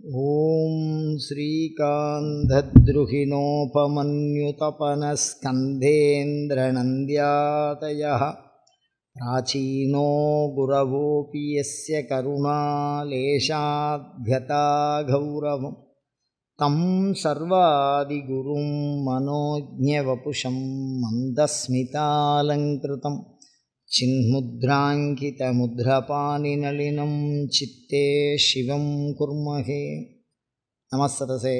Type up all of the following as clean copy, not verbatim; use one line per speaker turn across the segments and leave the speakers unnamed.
ஓம் ஸ்ரீகாந்தத்ருஹிணோபமன்யுதபனஸ்கந்தேந்திரநந்த்யாதயः பிராச்சீனோ குரவோபி யஸ்ய கருணாலேஷாத்யதா கௌரவம் தம் சர்வாதிகுரும் மனோஜ்ஞவபுஷம் மந்தஸ்மிதாலங்கிருதம் சின்முத்ராங்கிதமுத்ரபாணிநளினம் சித்தே சிவம் குர்மஹே. நமஸ்ஸரசே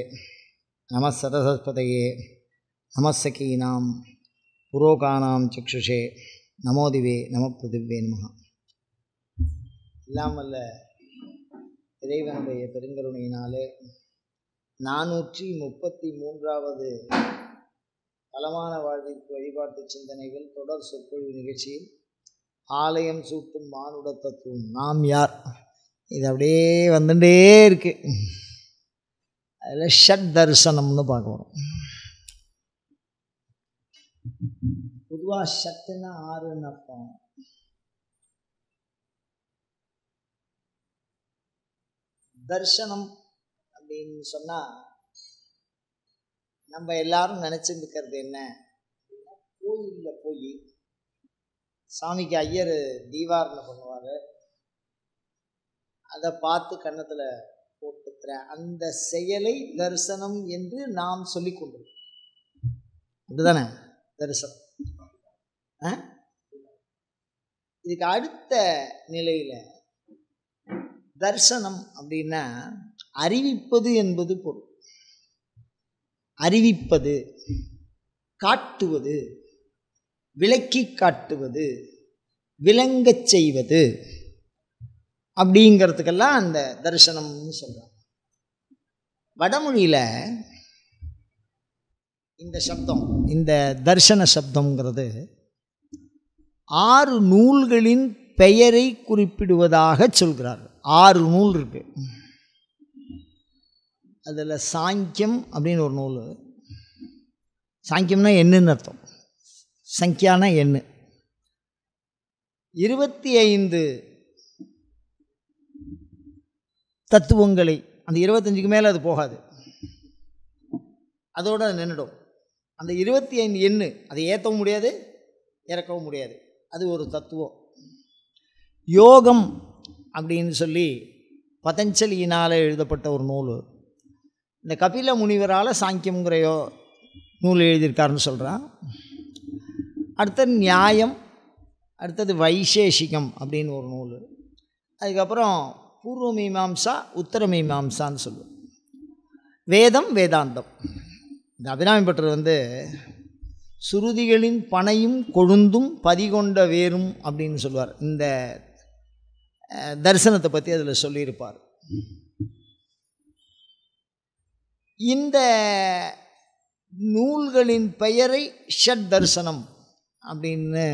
நமஸ்ஸரஸ்வதயே நமஸ்ஸகீனாம் புரோகானாம் சக்ஷுஷே நமோதிவே நமப்பிருதிவே நமஹ. எல்லாம் வல்ல இறைவனுடைய பெருங்கருணையினாலே 433வது பலமான வாழ்விற்கு வழிபாட்டு சிந்தனைகள் தொடர் சொற்பொழிவு நிகழ்ச்சியில் ஆலயம் சூட்டும் மானுட தத்துவம் நாம் யார், இது அப்படியே வந்துட்டே இருக்கு. அதில் ஷட் தரிசனம்னு பார்க்க வரும். பொதுவாக ஷட்டுன்னா 6ன்னு அர்த்தம். தர்சனம் அப்படின்னு சொன்னால் நம்ம எல்லாரும் நினச்சிருக்கிறது என்ன, கோயிலில் போய் சாமிக்கு ஐயர் தீவாரணை பண்ணுவார், அதை பார்த்து கன்னத்தில் போட்டுக்கிற அந்த செயலை தரிசனம் என்று நாம் சொல்லி கொண்டிருக்கோம். அப்படிதானே தரிசனம். இதுக்கு அடுத்த நிலையில் தரிசனம் அப்படின்னா அறிவிப்பது என்பது பொருள். அறிவிப்பது, காட்டுவது, விளக்கி காட்டுவது, விளங்கச் செய்வது அப்படிங்கிறதுக்கெல்லாம் அந்த தரிசனம்னு சொல்கிறாங்க. வடமொழியில் இந்த சப்தம், இந்த தரிசன சப்தங்கிறது 6 நூல்களின் பெயரை குறிப்பிடுவதாக சொல்கிறார்கள். 6 நூல் இருக்கு. அதில் சாங்கியம் அப்படின்னு ஒரு நூல். சாங்கியம்னா எண்ணுன்னு அர்த்தம். சங்கியான எண்ணு. 25 தத்துவங்களை, அந்த 25க்கு மேலே அது போகாது, அதோடு நின்றுடும். அந்த 25 எண்ணு அதை ஏற்றவும் முடியாது, இறக்கவும் முடியாது. அது ஒரு தத்துவம். யோகம் அப்படின்னு சொல்லி பதஞ்சலியினால் எழுதப்பட்ட ஒரு நூல். இந்த கபில முனிவரால் சாங்கியம்ங்கிற நூல் எழுதியிருக்காருன்னு சொல்கிறான். அடுத்தது நியாயம், அடுத்தது வைசேஷிகம் அப்படின்னு ஒரு நூல். அதுக்கப்புறம் பூர்வ மீமாம்சா, உத்தர மீமாம்சான்னு சொல்லுவோம். வேதம், வேதாந்தம். இந்த அபிராமி பட்டர் சுருதிகளின் பனையும் கொழுந்தும் பதிகொண்ட வேரும் அப்படின்னு சொல்லுவார். இந்த தரிசனத்தை பற்றி அதில் சொல்லியிருப்பார். இந்த நூல்களின் பெயரை ஷட் தரிசனம் அப்படின்னு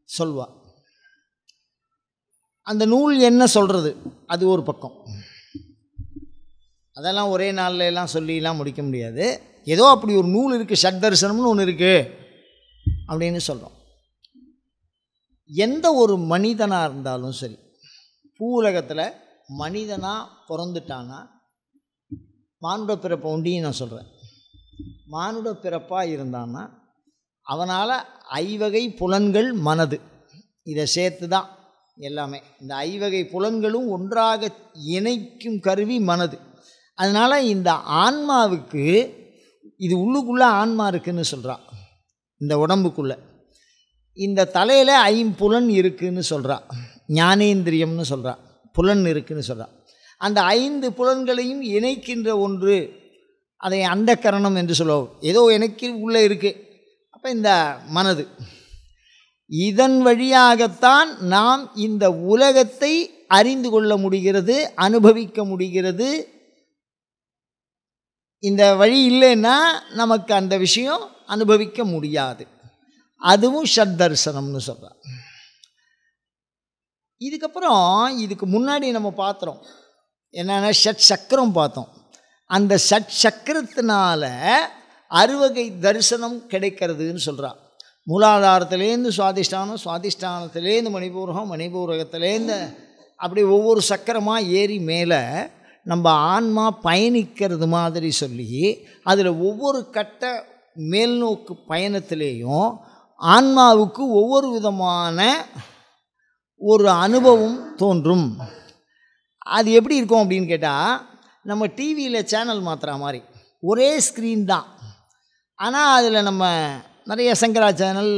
சொல்வார். அந்த நூல் என்ன சொல்கிறது அது ஒரு பக்கம். அதெல்லாம் ஒரே நாளில் எல்லாம் சொல்லிலாம் முடிக்க முடியாது. ஏதோ அப்படி ஒரு நூல் இருக்குது, ஷட் தரிசனம்னு ஒன்று இருக்குது அப்படின்னு சொல்கிறோம். எந்த ஒரு மனிதனாக இருந்தாலும் சரி, பூவுலகத்தில் மனிதனாக பிறந்துட்டானா, மானுட பிறப்பை ஒண்டியும் நான் சொல்கிறேன், மானுட பிறப்பாக இருந்தான்னா அவனால் 5 வகை புலன்கள், மனது, இதை சேர்த்து தான் எல்லாமே. இந்த 5 வகை புலன்களும் ஒன்றாக இணைக்கும் கருவி மனது. அதனால் இந்த ஆன்மாவுக்கு, இது உள்ளுக்குள்ளே ஆன்மா இருக்குதுன்னு சொல்கிறா, இந்த உடம்புக்குள்ளே. இந்த தலையில் 5 புலன் இருக்குதுன்னு சொல்கிறா, ஞானேந்திரியம்னு சொல்கிறா, புலன் இருக்குதுன்னு சொல்கிறா. அந்த 5 புலன்களையும் இணைக்கின்ற ஒன்று, அதை அந்த கரணம் என்று சொல்லுவோம். ஏதோ எனக்கு உள்ளே இருக்குது. அப்போ இந்த மனது, இதன் வழியாகத்தான் நாம் இந்த உலகத்தை அறிந்து கொள்ள முடிகிறது, அனுபவிக்க முடிகிறது. இந்த வழி இல்லைன்னா நமக்கு அந்த விஷயம் அனுபவிக்க முடியாது. அதுவும் ஷட் தரிசனம்னு சொல்கிறார். இதுக்கப்புறம் இதுக்கு முன்னாடி நம்ம பார்த்தோம் என்னென்னா ஷட் சக்கரம் பார்த்தோம். அந்த ஷட் சக்கரத்தினால 6 வகை தரிசனம் கிடைக்கிறதுன்னு சொல்கிறார். மூலாதாரத்திலேருந்து சுவாதிஷ்டானம், சுவாதிஷ்டானத்திலேருந்து மணிபூரகம், மணிபூரகத்திலேருந்து அப்படி ஒவ்வொரு சக்கரமாக ஏறி மேலே நம்ம ஆன்மா பயணிக்கிறது மாதிரி சொல்லி அதில் ஒவ்வொரு கட்ட மேல்நோக்கு பயணத்திலேயும் ஆன்மாவுக்கு ஒவ்வொரு விதமான ஒரு அனுபவம் தோன்றும். அது எப்படி இருக்கும் அப்படின்னு கேட்டால், நம்ம டிவியில் சேனல் மாற்றுற மாதிரி ஒரே ஸ்க்ரீன் தான். ஆனால் அதில் நம்ம நிறைய சங்கரா சேனல்,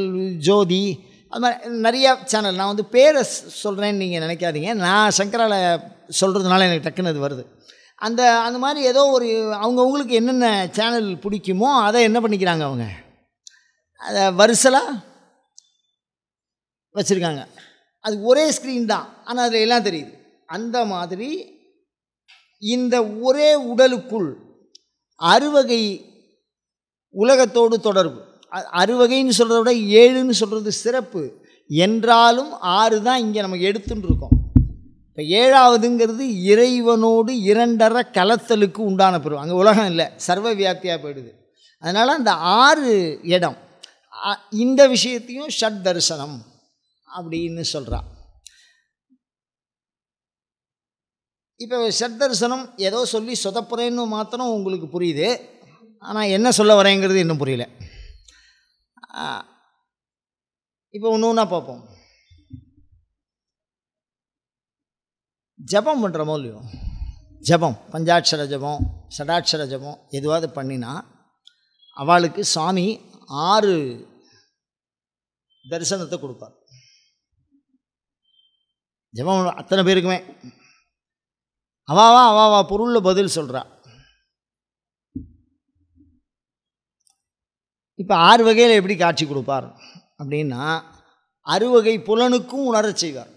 ஜோதி, அது மாதிரி நிறையா சேனல், நான் வந்து பேரை சொல்கிறேன்னு நீங்கள் நினைக்காதீங்க, நான் சங்கராவில் சொல்கிறதுனால எனக்கு டக்குன்னு அது வருது. அந்த மாதிரி ஏதோ ஒரு அவங்கவுங்களுக்கு என்னென்ன சேனல் பிடிக்குமோ அதை என்ன பண்ணிக்கிறாங்க, அவங்க அதை வரிசலாக வச்சுருக்காங்க. அது ஒரே ஸ்க்ரீன் தான், ஆனால் அதில் எல்லாம் தெரியுது. அந்த மாதிரி இந்த ஒரே உடலுக்குள் அறுவகை உலகத்தோடு தொடர்பு. அறுவகைன்னு சொல்கிறத விட 7ன்னு சொல்கிறது சிறப்பு என்றாலும் 6 தான் இங்கே நமக்கு எடுத்துன்னு இருக்கோம். இப்போ 7வதுங்கிறது இறைவனோடு 2 கலத்தலுக்கு உண்டான பிறகு. அங்கே உலகம் இல்லை, சர்வ வியாப்தியாக போயிடுது. அதனால் அந்த 6 இடம், இந்த விஷயத்தையும் ஷட் தரிசனம் அப்படின்னு சொல்கிறான். இப்போ ஷட் தரிசனம் ஏதோ சொல்லி சொதப்புறேன்னு மாத்திரம் உங்களுக்கு புரியுது, ஆனால் என்ன சொல்ல வரேங்கிறது இன்னும் புரியல. இப்போ ஒன்று ஒன்றா பார்ப்போம். ஜபம் பண்ணுறமோ இல்லையோ, ஜபம், பஞ்சாட்சர ஜபம், ஷடாட்சர ஜபம் எதுவாவது பண்ணினா அவளுக்கு சுவாமி 6 தரிசனத்தை கொடுப்பார். ஜபம் அத்தனை பேருக்குமே அவாவா பொருளில் பதில் சொல்கிறா. இப்போ 6 வகையில் எப்படி காட்சி கொடுப்பார் அப்படின்னா, 6 வகை புலனுக்கும் உணரச் செய்வார்.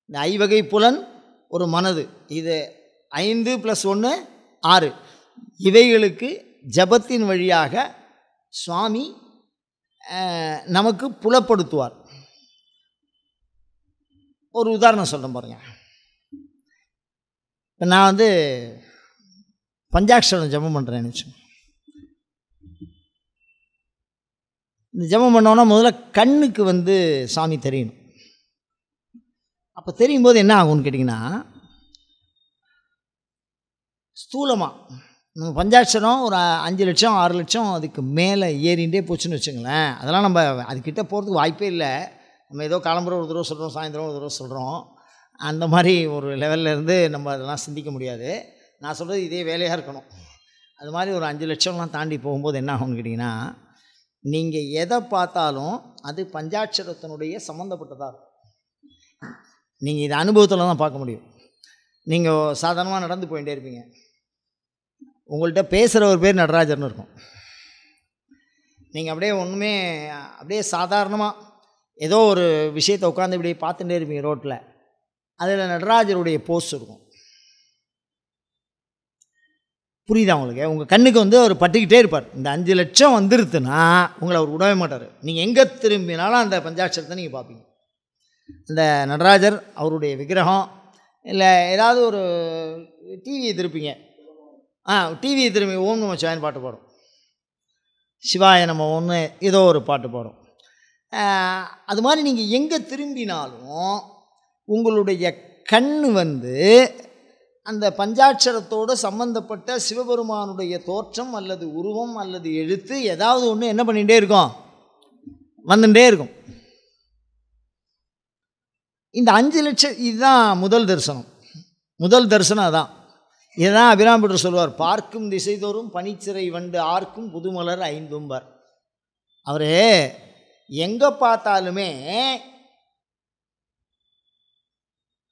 இந்த 5 வகை புலன் ஒரு மனது, இது 5 + 1 6. இவைகளுக்கு ஜபத்தின் வழியாக சுவாமி நமக்கு புலப்படுத்துவார். ஒரு உதாரணம் சொல்கிறேன் பாருங்கள். இப்போ நான் வந்து பஞ்சாட்சரம் ஜபம் பண்ணுறேன்னு வச்சுக்கோங்க. இந்த ஜபம் பண்ணோன்னா முதல்ல கண்ணுக்கு வந்து சாமி தெரியணும். அப்போ தெரியும் போது என்ன ஆகும்னு கேட்டிங்கன்னா, ஸ்தூலமாக நம்ம பஞ்சாட்சரம் ஒரு 5 லட்சம் 6 லட்சம் அதுக்கு மேலே ஏறிண்டே போச்சுன்னு வச்சுங்களேன். அதெல்லாம் நம்ம அதுக்கிட்ட போகிறதுக்கு வாய்ப்பே இல்லை. நம்ம ஏதோ காலம்புற ஒரு தடவை சொல்கிறோம், சாயந்தரம் ஒரு தடவை சொல்கிறோம், அந்த மாதிரி ஒரு லெவலில் இருந்து நம்ம அதெல்லாம் சிந்திக்க முடியாது. நான் சொல்கிறது இதே வேலையாக இருக்கணும். அது மாதிரி ஒரு 5 லட்சம்லாம் தாண்டி போகும்போது என்ன ஆகும்னு கேட்டிங்கன்னா, நீங்கள் எதை பார்த்தாலும் அது பஞ்சாட்சரத்தினுடைய சம்மந்தப்பட்டதாக இருக்கும். நீங்கள் இது அனுபவத்தில் தான் பார்க்க முடியும். நீங்கள் சாதாரணமாக நடந்து போயிட்டே இருப்பீங்க, உங்கள்கிட்ட பேசுகிற ஒரு பேர் நடராஜர்னு இருக்கும். நீங்கள் அப்படியே ஒன்றுமே அப்படியே சாதாரணமாக ஏதோ ஒரு விஷயத்தை உட்காந்து இப்படி பார்த்துட்டே இருப்பீங்க ரோட்டில், அதில் நடராஜருடைய போஸ்ட் இருக்கும். புரியுதா உங்களுக்கு? உங்கள் கண்ணுக்கு வந்து அவர் பட்டுக்கிட்டே இருப்பார். இந்த 5 லட்சம் வந்துருத்துன்னா உங்களை அவர் விடவே மாட்டார். நீங்கள் எங்கே திரும்பினாலும் அந்த பஞ்சாட்சரத்தை நீங்கள் பார்ப்பீங்க. இந்த நடராஜர் அவருடைய விக்கிரகம், இல்லை ஏதாவது ஒரு டிவியை திருப்பிங்க, டிவியை திரும்பி ஓம் நம சிவாயன் பாட்டு பாடும், சிவாய நம்ம ஒன்று ஏதோ ஒரு பாட்டு பாடும். அது மாதிரி நீங்கள் எங்கே திரும்பினாலும் உங்களுடைய கண் வந்து அந்த பஞ்சாட்சரத்தோடு சம்பந்தப்பட்ட சிவபெருமானுடைய தோற்றம் அல்லது உருவம் அல்லது எழுத்து ஏதாவது ஒன்று என்ன பண்ணிகிட்டே இருக்கும், வந்துட்டே இருக்கும். இந்த 5 லட்சம் இதுதான் முதல் தரிசனம். முதல் தரிசனம் அதான். இதுதான் அபிராம்பட்டர் சொல்வார், பார்க்கும் திசைதோறும் பனிச்சிறை வண்டு ஆர்க்கும் புதுமலர் 5 அவர் எங்கே பார்த்தாலுமே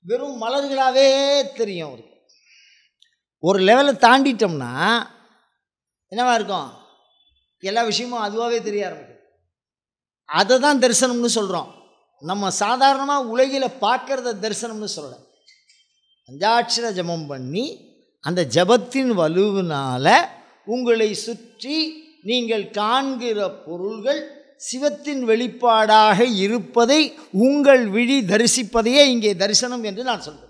வெறும் மலர்களாகவே தெரியும் அவருக்கு. ஒரு லெவலை தாண்டிட்டோம்னா என்னவா இருக்கும், எல்லா விஷயமும் அதுவாகவே தெரிய ஆரம்பிக்கும். அதை தான் தரிசனம்னு சொல்கிறோம். நம்ம சாதாரணமாக உலகில் பார்க்குறத தரிசனம்னு சொல்லலை. பஞ்சாட்சர ஜபம் பண்ணி அந்த ஜபத்தின் வலுவினால் உங்களை சுற்றி நீங்கள் காண்கிற பொருள்கள் சிவத்தின் வெளிப்பாடாக இருப்பதை உங்கள் விழி தரிசிப்பதையே இங்கே தரிசனம் என்று நான் சொல்கிறேன்.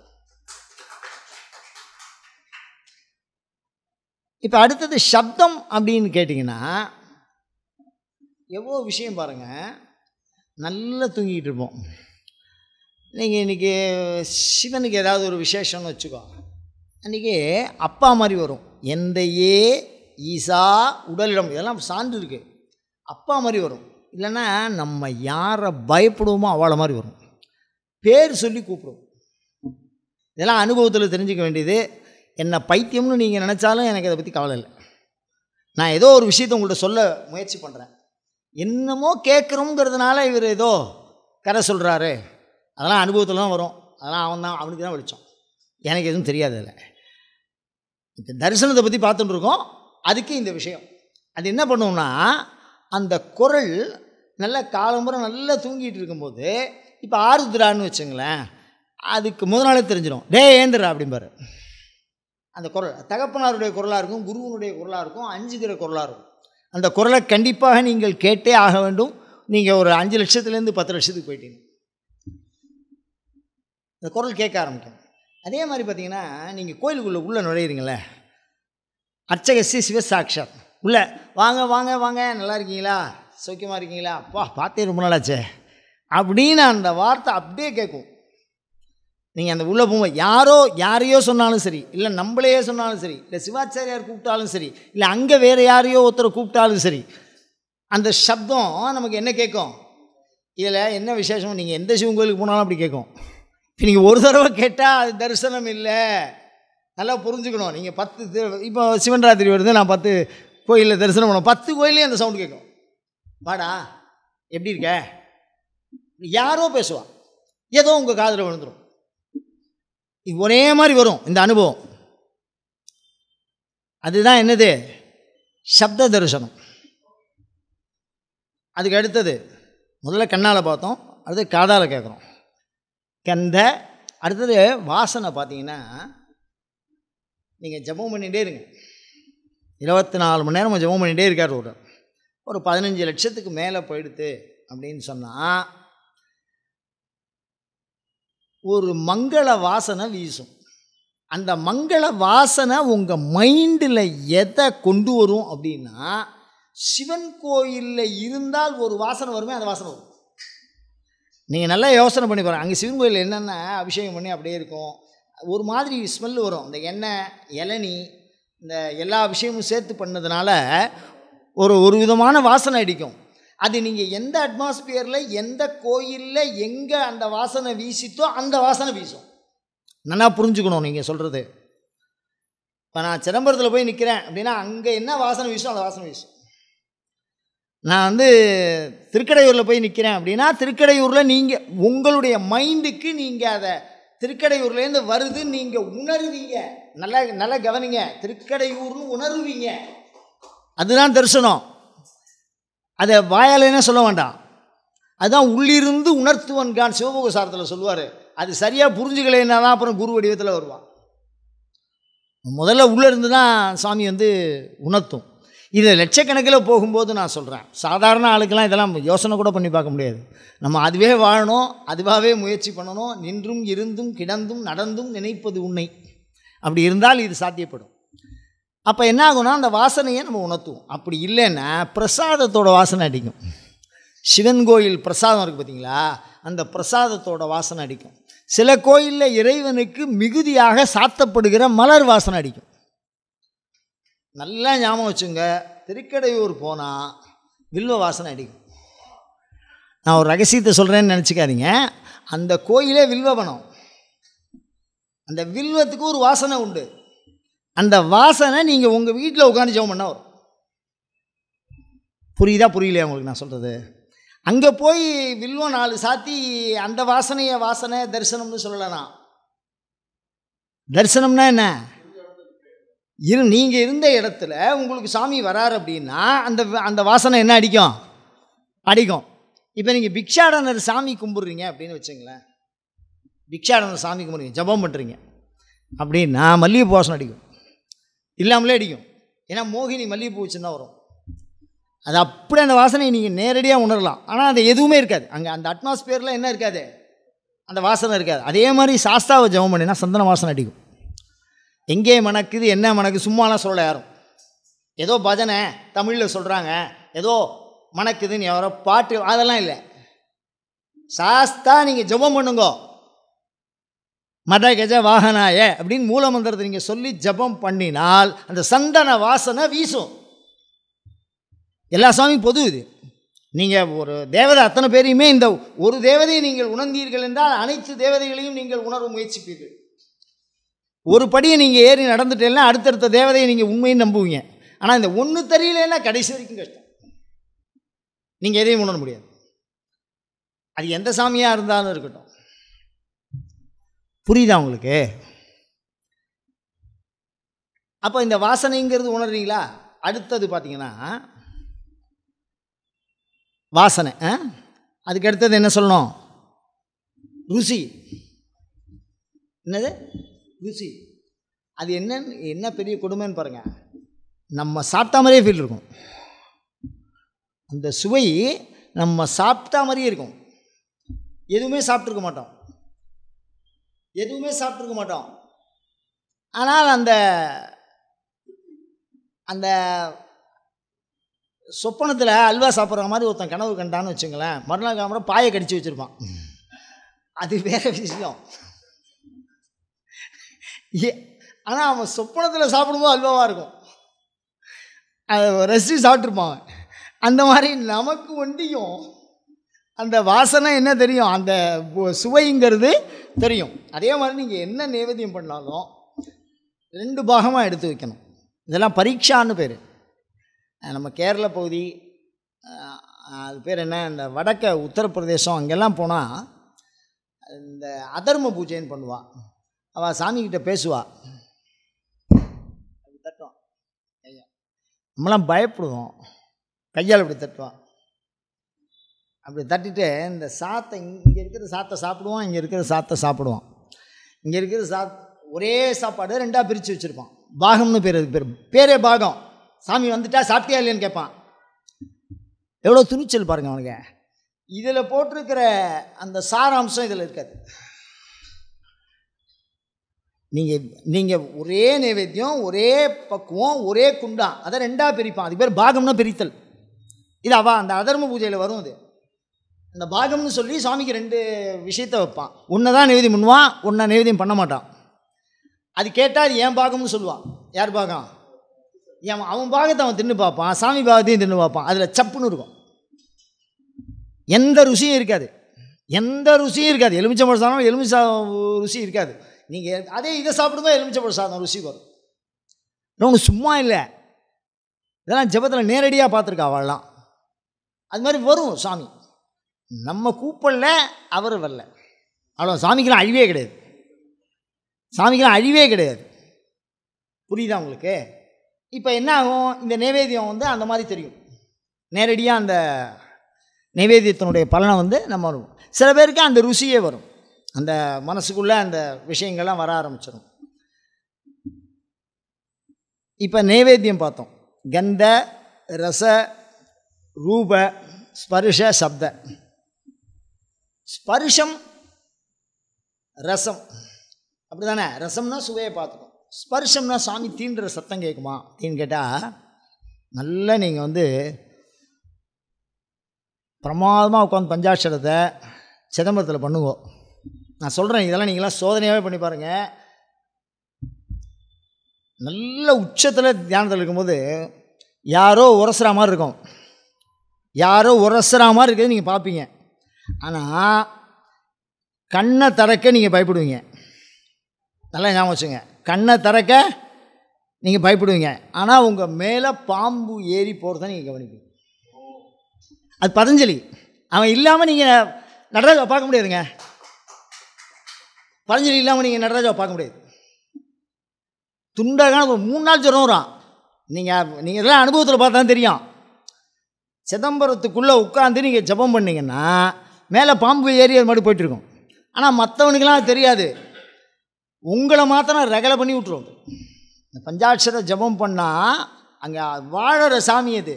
இப்போ அடுத்தது சப்தம் அப்படின்னு கேட்டிங்கன்னா, எவ்வளோ விஷயம் பாருங்கள். நல்லா தூங்கிக்கிட்டு இருப்போம். நீங்கள் இன்றைக்கி சிவனுக்கு ஏதாவது ஒரு விசேஷம்னு வச்சுக்கோ, அன்றைக்கி அப்பா மாதிரி வரும். எந்தையே ஈசா உடலிடம், இதெல்லாம் சான்று இருக்குது. அப்பா மாதிரி வரும். இல்லைன்னா நம்ம யாரை பயப்படுவோமோ அவளை மாதிரி வரும். பேர் சொல்லி கூப்பிடுவோம். இதெல்லாம் அனுபவத்தில் தெரிஞ்சுக்க வேண்டியது. என்னை பைத்தியம்னு நீங்கள் நினச்சாலும் எனக்கு அதை பற்றி கவலை இல்லை. நான் ஏதோ ஒரு விஷயத்தை உங்கள்கிட்ட சொல்ல முயற்சி பண்ணுறேன். என்னமோ கேட்குறோங்கிறதுனால இவர் ஏதோ கதை சொல்கிறாரு, அதெல்லாம் அனுபவத்தில் தான் வரும். அதெல்லாம் அவனுக்கு தான் வெளிச்சம். எனக்கு எதுவும் தெரியாது. அதில் இந்த தரிசனத்தை பற்றி பார்த்துட்டு இருக்கோம். அதுக்கு இந்த விஷயம் அது என்ன பண்ணுவோம்னா, அந்த குரல் நல்ல காலம்புற நல்லா தூங்கிட்டு இருக்கும்போது இப்போ ஆருத்ரான்னு வச்சுங்களேன், அதுக்கு முதல் நாளே தெரிஞ்சிடும். டே ஏந்திரா அப்படிம்பாரு. அந்த குரல் தகப்பனாருடைய குரலாக இருக்கும், குருவனுடைய குரலாக இருக்கும், அஞ்சுகிற குரலாக இருக்கும். அந்த குரலை கண்டிப்பாக நீங்கள் கேட்டே ஆக வேண்டும். நீங்கள் ஒரு 5 லட்சத்துலேருந்து 10 லட்சத்துக்கு போயிட்டீங்க, இந்த குரல் கேட்க ஆரம்பிக்கும். அதே மாதிரி பார்த்தீங்கன்னா, நீங்கள் கோயிலுக்குள்ளே உள்ளே நுழையிறீங்களே, அர்ச்சகசி சிவசாட்சாத் உள்ளே வாங்க வாங்க வாங்க, நல்லா இருக்கீங்களா, சௌக்கியமாக இருக்கீங்களா, அப்பா பார்த்தே ரொம்ப நாளாச்சே அப்படின்னு அந்த வார்த்தை அப்படியே கேட்கும். நீங்கள் அந்த உள்ளே போகும்போது யாரையோ சொன்னாலும் சரி, இல்லை நம்மளையே சொன்னாலும் சரி, இல்லை சிவாச்சாரியார் கூப்பிட்டாலும் சரி, இல்லை அங்கே வேறு யாரையோ ஒருத்தரை கூப்பிட்டாலும் சரி, அந்த சப்தம் நமக்கு என்ன கேட்கும்? இதில் என்ன விசேஷம், நீங்கள் எந்த சிவன் கோயிலுக்கு போனாலும் அப்படி கேட்கும். இப்போ நீங்கள் ஒரு தடவை கேட்டால் அது தரிசனம் இல்லை. நல்லா புரிஞ்சுக்கணும். நீங்கள் 10 இப்போ சிவன் ராத்திரி வருது, நான் 10 கோயிலில் தரிசனம் பண்ணுவோம், 10 கோயிலையும் அந்த சவுண்டு கேட்கும். வாடா எப்படி இருக்க, யாரோ பேசுவா, ஏதோ உங்கள் காதில் விழுந்துடும். இது ஒரே மாதிரி வரும் இந்த அனுபவம். அதுதான் என்னது, சப்த தரிசனம். அதுக்கு அடுத்தது முதல்ல கண்ணால் பார்த்தோம், அடுத்து காதால் கேட்குறோம். அடுத்தது வாசனை. பார்த்தீங்கன்னா நீங்கள் ஜபம் பண்ணிகிட்டே இருங்க, 24 மணி நேரம் ஜபம் பண்ணிகிட்டே இருக்கார். ஒரு 15 லட்சத்துக்கு மேலே போயிடுது அப்படின்னு சொன்னால் ஒரு மங்கள வாசனை வீசும். அந்த மங்கள வாசனை உங்கள் மைண்டில் எதை கொண்டு வரும் அப்படின்னா, சிவன் கோயிலில் இருந்தால் ஒரு வாசனை வருமே, அந்த வாசனை வரும். நீங்கள் நல்லா யோசனை பண்ணி பாருங்கள். அங்கே சிவன் கோயிலில் என்னென்ன அபிஷேகம் பண்ணி அப்படியே இருக்கும், ஒரு மாதிரி ஸ்மெல் வரும். இந்த எண்ணெய், இளநீ, இந்த எல்லா விஷயமும் சேர்த்து பண்ணதுனால ஒரு விதமான வாசனை அடிக்கும். அது நீங்கள் எந்த அட்மாஸ்பியரில், எந்த கோயிலில் எங்கே அந்த வாசனை வீசித்தோ அந்த வாசனை வீசும். நல்லா புரிஞ்சுக்கணும் நீங்கள் சொல்கிறது. இப்போ நான் சிதம்பரத்தில் போய் நிற்கிறேன் அப்படின்னா அங்கே என்ன வாசனை வீசும் அந்த வாசனை வீசும். நான் திருக்கடையூரில் போய் நிற்கிறேன் அப்படின்னா திருக்கடையூரில் நீங்கள் உங்களுடைய மைண்டுக்கு நீங்கள் அதை திருக்கடையூர்லேருந்து வருது நீங்கள் உணர்வீங்க. நல்லா கவனிங்க, திருக்கடையூர்னு உணர்வீங்க. அதுதான் தரிசனம். அதை வாயாலேனே சொல்ல வேண்டாம், அதுதான் உள்ளிருந்து உணர்த்துவன்கான் சிவபோக சாரத்தில் சொல்லுவார். அது சரியாக புரிஞ்சுக்கலைன்னா தான் அப்புறம் குரு வடிவத்தில் வருவான். முதல்ல உள்ளே இருந்து தான் சாமி உணர்த்தும். இது லட்சக்கணக்கில் போகும்போது நான் சொல்கிறேன், சாதாரண ஆளுக்கெல்லாம் இதெல்லாம் யோசனை கூட பண்ணி பார்க்க முடியாது. நம்ம அதுவே வாழணும், அதுவாகவே முயற்சி பண்ணணும். நின்றும் இருந்தும் கிடந்தும் நடந்தும் நினைப்பது உன்னை, அப்படி இருந்தால் இது சாத்தியப்படும். அப்போ என்ன ஆகும்னா அந்த வாசனையை நம்ம உணர்த்துவோம். அப்படி இல்லைன்னா பிரசாதத்தோட வாசனை அடிக்கும். சிவன் கோயில் பிரசாதம் இருக்குது பார்த்தீங்களா, அந்த பிரசாதத்தோட வாசனை அடிக்கும். சில கோயிலில் இறைவனுக்கு மிகுதியாக சாத்தப்படுகிற மலர் வாசனை அடிக்கும். நல்லா ஞாபகம் வச்சுங்க, திருக்கடையூர் போனால் வில்வ வாசனை அடிக்கும். நான் ஒரு ரகசியத்தை சொல்கிறேன்னு நினச்சிக்காதீங்க. அந்த கோயிலே வில்வவனம், அந்த வில்வத்துக்கு ஒரு வாசனை உண்டு. அந்த வாசனை நீங்கள் உங்கள் வீட்டில் உட்காந்து ஜெபம் பண்ணால் வரும். புரியலையா உங்களுக்கு நான் சொல்கிறது? அங்கே போய் வில்வம் 4 சாத்தி அந்த வாசனை தரிசனம்னு சொல்லலாம். தரிசனம்னா என்ன, நீங்கள் இருந்த இடத்துல உங்களுக்கு சாமி வராரு அப்படின்னா அந்த வாசனை என்ன அடிக்கும். இப்போ நீங்கள் பிக்ஷாடனர் சாமி கும்பிட்றீங்க அப்படின்னு வச்சுங்களேன், பிக்ஷாடனர் சாமி கும்பிட்றீங்க, ஜபம் பண்ணுறீங்க அப்படின்னா மல்லிகைப்பூ வாசனை அடிக்கும், இல்லாமலே அடிக்கும். ஏன்னா மோகினி மல்லிகைப்பூ வச்சுன்னா வரும். அது அப்படி அந்த வாசனையை நீங்கள் நேரடியாக உணரலாம். ஆனால் அது எதுவுமே இருக்காது அங்கே, அந்த அட்மாஸ்பியரில் என்ன இருக்காது, அந்த வாசனை இருக்காது. அதே மாதிரி சாஸ்தாவை ஜபம் பண்ணினா சந்தன வாசனை அடிக்கும். எங்கே மணக்குது, என்ன மணக்கு, சும்மாலாம் சொல்ல யாரும். ஏதோ பஜனை தமிழில் சொல்கிறாங்க, ஏதோ மணக்குதுன்னு யாரோ பாட்டு, அதெல்லாம் இல்லை. சாஸ்தா நீங்கள் ஜபம் பண்ணுங்க, மத கஜ வாகனாய அப்படின்னு மூலமந்திரத்தை நீங்கள் சொல்லி ஜபம் பண்ணினால் அந்த சந்தன வாசனை வீசும். எல்லா சாமியும் பொது இது. நீங்கள் ஒரு தேவதை அத்தனை பேரையுமே, இந்த ஒரு தேவதையை நீங்கள் உணர்ந்தீர்கள் என்றால் அனைத்து தேவதைகளையும் நீங்கள் உணர முயற்சிப்பீர்கள். ஒரு படியை நீங்கள் ஏறி நடந்துட்டேன்னா அடுத்தடுத்த தேவதையை நீங்கள் உண்மையும் நம்புவீங்க. ஆனால் இந்த ஒன்று தெரியலன்னா கடைசி வரைக்கும் கஷ்டம், நீங்கள் எதையும் உணர முடியாது. அது எந்த சாமியாக இருந்தாலும் இருக்கட்டும். புரியுதா உங்களுக்கு? அப்போ இந்த வாசனைங்கிறது உணர்றீங்களா? அடுத்தது பார்த்தீங்கன்னா வாசனை. அதுக்கு அடுத்தது என்ன சொல்லணும்? ருசி. என்னது ருசி? அது என்ன பெரிய கொடுமைன்னு பாருங்கள். நம்ம சாப்பிட்டா மாதிரியே ஃபீல் இருக்கும். அந்த சுவை நம்ம சாப்பிட்டா மாதிரியே இருக்கும். எதுவுமே சாப்பிட்ருக்க மாட்டோம். ஆனால் அந்த அந்த சொப்பனத்தில் அல்வா சாப்பிட்ற மாதிரி ஒருத்தன் கனவு கண்டான்னு வச்சுங்களேன், மறுநாள் காமரை பாயை கடிச்சு வச்சுருப்பான். அது வேறு விஷயம். ஆனால் அவன் சொப்பனத்தில் சாப்பிடும்போது அல்வாவாக இருக்கும், அதை ரசித்து சாப்பிட்ருப்பான். அந்த மாதிரி நமக்கு ஒண்டியும் அந்த வாசனை என்ன தெரியும், அந்த சுவைங்கிறது தெரியும். அதே மாதிரி நீங்கள் என்ன நைவேத்தியம் பண்ணாலும் 2 பாகமாக எடுத்து வைக்கணும். இதெல்லாம் பரீட்சான்னு பேர். நம்ம கேரள பகுதி, அது பேர் என்ன, இந்த வடக்க உத்தரப்பிரதேசம் அங்கெல்லாம் போனால் இந்த அதர்ம பூஜைன்னு பண்ணுவாள். அவள் சாமிக்கிட்ட பேசுவாள், அப்படி தட்டுவான் ஐயா. நம்மளாம் பயப்படுவோம், கையால் அப்படி தட்டுவான். அப்படி தட்டிட்டு இந்த சாத்தை, இங்கே இருக்கிற சாத்தை சாப்பிடுவான், இங்கே இருக்கிற சாத்தை சாப்பிடுவான். இங்கே இருக்கிற ஒரே சாப்பாடு 2ஆக பிரித்து வச்சுருப்பான். பாகம்னு பேர். அதுக்கு பேரே பாகம். சாமி வந்துட்டா சாப்பிட்டியா இல்லையான்னு கேட்பான். எவ்வளோ துணிச்சல் பாருங்கள் அவனுங்க. இதில் போட்டிருக்கிற அந்த சாராம்சம் இதில் இருக்காது. நீங்கள் ஒரே நைவேத்தியம், ஒரே பக்குவம், ஒரே குண்டா, அதை 2ஆக பிரிப்பான். அதுக்கு பேர் பாகம்னா பிரித்தல். இது அந்த அதர்ம பூஜையில் வரும். அது அந்த பாகம்னு சொல்லி சாமிக்கு 2 விஷயத்தை வைப்பான். ஒன்று தான் நைவேத்தியம் பண்ணுவான், ஒன்றை நைவேத்தியம் பண்ண மாட்டான். அது கேட்டால் அது என் பாகம்னு சொல்லுவான். யார் பாகம்? அவன் பாகத்தை அவன் தின்னு பார்ப்பான், சாமி பாகத்தையும் தின்னு பார்ப்பான். அதில் சப்புன்னு இருக்கும், எந்த ருசியும் இருக்காது. எலுமிச்சம்பழம் சாதம் எலுமிச்சை ருசி இருக்காது. நீங்கள் அதே இதை சாப்பிடும்போது எலுமிச்சம்பழம் சாதம் ருசி வரும். ஒன்று சும்மா இல்லை, இதெல்லாம் ஜபத்தில் நேரடியாக பார்த்துருக்கா அவள்லாம். அது மாதிரி வரும் சாமி. நம்ம கூப்பல்ல அவர் வரல, அவ்வளோ. சாமிக்கெல்லாம் அழிவே கிடையாது. புரியுதா உங்களுக்கு? இப்போ என்ன ஆகும், இந்த நைவேத்தியம் அந்த மாதிரி தெரியும். நேரடியாக அந்த நைவேத்தியத்தினுடைய பலனை நம்ம வரும். சில பேருக்கு அந்த ருசியே வரும், அந்த மனசுக்குள்ளே அந்த விஷயங்கள்லாம் வர ஆரம்பிச்சிடும். இப்போ நைவேத்தியம் பார்த்தோம். கந்த, ரச, ரூப, ஸ்பர்ஷ, சப்த. ஸ்பர்ஷம், ரசம், அப்படி தானே? ரசம்னா சுவையை பார்த்துக்கணும். ஸ்பர்ஷம்னா சாமி தீண்டுற சத்தம் கேட்குமா அப்படின்னு கேட்டால், நல்லா நீங்கள் பிரமாதமாக உட்காந்து பஞ்சாட்சரத்தை சிதம்பரத்தில் பண்ணுங்க. நான் சொல்கிறேன், இதெல்லாம் நீங்களாம் சோதனையாகவே பண்ணி பாருங்கள். நல்ல உச்சத்தில் தியானத்தில் இருக்கும்போது யாரோ உரசுற மாதிரி இருக்கும், இருக்கிறது நீங்கள் பார்ப்பீங்க. ஆனால் கண்ணை திறக்க நீங்கள் பயப்படுவீங்க. நல்லா ஞாபகம் வச்சுங்க, கண்ணை திறக்க நீங்கள் பயப்படுவீங்க. ஆனால் உங்கள் மேலே பாம்பு ஏறி போகிறத நீங்கள் கவனிப்பீங்க. அது பதஞ்சலி. அவன் இல்லாமல் நீங்கள் நடராஜாவை பார்க்க முடியாதுங்க. பதஞ்சலி இல்லாமல் நீங்கள் நடராஜாவை பார்க்க முடியாது. துண்டாக ஒரு 3 நாள் ஜுரம் வரும். நீங்கள் இதெல்லாம் அனுபவத்தில் பார்த்தா தான் தெரியும். சிதம்பரத்துக்குள்ளே உட்காந்து நீங்கள் ஜபம் பண்ணிங்கன்னா மேலே பாம்பு ஏறி அது மாதிரி போய்ட்டுருக்கும். ஆனால் மற்றவனுக்கெல்லாம் அது தெரியாது. உங்களை மாத்திரம் ரகலை பண்ணி விட்ருவோம். இந்த பஞ்சாட்சர ஜபம் பண்ணால் அங்கே வாழற சாமி அது.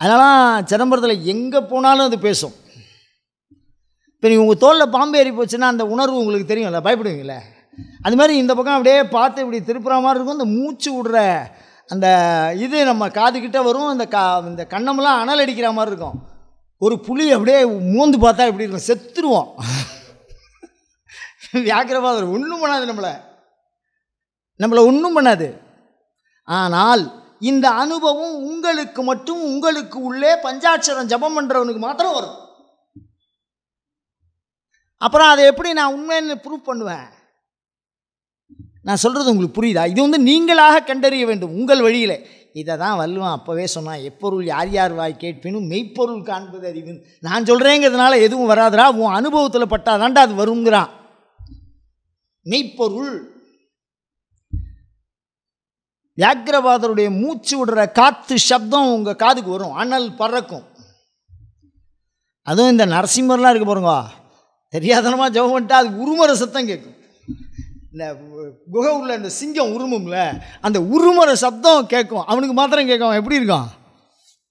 அதனால் சிதம்பரத்தில் எங்கே போனாலும் அது பேசும். இப்போ நீங்கள் உங்கள் தோளில் பாம்பு ஏறி போச்சுன்னா அந்த உணர்வு உங்களுக்கு தெரியும்ல, பயப்படுவீங்கள. அது மாதிரி இந்த பக்கம் அப்படியே பார்த்து இப்படி திருப்புற மாதிரி இருக்கும். இந்த மூச்சு விடுற அந்த இது நம்ம காதுகிட்ட வரும். இந்த கண்ணமெல்லாம் அனல் அடிக்கிற மாதிரி இருக்கும். ஒரு புலி அப்படியே மூந்து பார்த்தா எப்படி இருக்கும், செத்துருவோம். வியாக்கிரபாதர் ஒன்றும் பண்ணாது, நம்மளை ஒன்றும் பண்ணாது. ஆனால் இந்த அனுபவம் உங்களுக்கு மட்டும், உங்களுக்கு உள்ளே பஞ்சாட்சரம் ஜபம் பண்ணுறவனுக்கு மாத்திரம் வரும். அப்புறம் அதை எப்படி நான் உண்மைன்னு ப்ரூவ் பண்ணுவேன்? நான் சொல்கிறது உங்களுக்கு புரியுதா? இது நீங்களாக கண்டறிய வேண்டும் உங்கள் வழியில். இதை தான் வள்ளுவன் அப்போவே சொன்னான், எப்பொருள் யார் யார் வாய் கேட்பினும் மெய்ப்பொருள் காண்பது அறிவு. நான் சொல்கிறேங்கிறதுனால எதுவும் வராதுரா, உன் அனுபவத்தில் பட்டாதாண்டா அது வருங்கிறான். மெய்ப்பொருள். வியாக்கிரபாதருடைய மூச்சு விடுற காற்று சப்தம் உங்கள் காதுக்கு வரும், அனல் பறக்கும். அதுவும் இந்த நரசிம்மர்லாம் இருக்க பாருங்க, தெரியாதனமாக ஜெபம் பண்ணிட்டா அது உருமர சத்தம் கேட்கும். இந்த குகை உள்ள இந்த சிங்கம் உருமும்ல, அந்த உருமர சப்தம் கேட்கும். அவனுக்கு மாத்திரம் கேட்கும். எப்படி இருக்கும்?